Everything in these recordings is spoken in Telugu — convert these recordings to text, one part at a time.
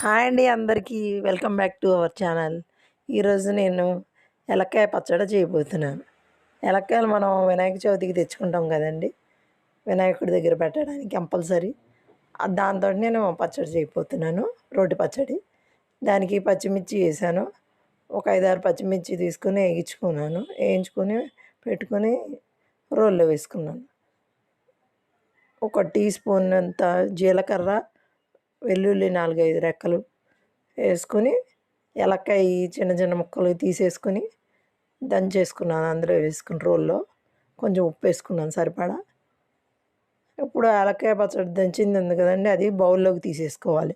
హాయ్ అండి అందరికీ. Welcome back to our channel. ఈరోజు నేను ఎలక్కాయ పచ్చడి చేయబోతున్నాను. ఎలక్కాయలు మనం వినాయక చవితికి తెచ్చుకుంటాం కదండి, వినాయకుడి దగ్గర పెట్టడానికి కంపల్సరీ. దాంతో నేను పచ్చడి చేయబోతున్నాను, రోటి పచ్చడి. దానికి పచ్చిమిర్చి వేసాను. ఒక 5-6 పచ్చిమిర్చి తీసుకుని వేయించుకొని పెట్టుకొని రోల్లో వేసుకున్నాను. ఒక టీ స్పూన్ అంత జీలకర్ర, వెల్లుల్లి 4-5 రెక్కలు వేసుకొని, ఎలక్కాయ చిన్న చిన్న ముక్కలు తీసేసుకొని దంచేసుకున్నాను. అందులో వేసుకుని రోల్లో కొంచెం ఉప్పు వేసుకున్నాను సరిపడా. ఇప్పుడు ఏలక్కాయ పచ్చడి దంచింది ఉంది కదండి, అది బౌల్లోకి తీసేసుకోవాలి.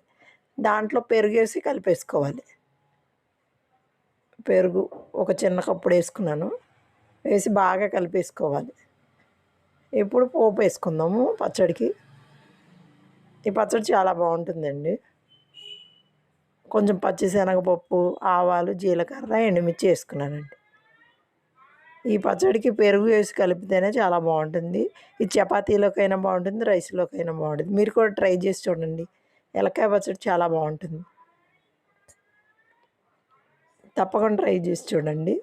దాంట్లో పెరుగు వేసి కలిపేసుకోవాలి. పెరుగు ఒక చిన్న కప్పుడు వేసుకున్నాను, వేసి బాగా కలిపేసుకోవాలి. ఇప్పుడు పోపు వేసుకుందాము పచ్చడికి. ఈ పచ్చడి చాలా బాగుంటుందండి. కొంచెం పచ్చిశనగపప్పు, ఆవాలు, జీలకర్ర, ఎండుమిర్చి వేసుకున్నానండి. ఈ పచ్చడికి పెరుగు వేసి కలిపితేనే చాలా బాగుంటుంది. ఇది చపాతీలోకైనా బాగుంటుంది, రైస్లోకైనా బాగుంటుంది. మీరు కూడా ట్రై చేసి చూడండి. ఎలక్కాయ పచ్చడి చాలా బాగుంటుంది, తప్పకుండా ట్రై చేసి చూడండి.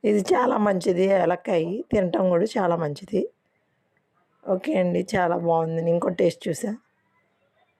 ఇది చాలా మంచిది, ఎలక్కాయ తినటం కూడా చాలా మంచిది. ఓకే అండి, చాలా బాగుంది. నేను కూడా టేస్ట్ చూసా.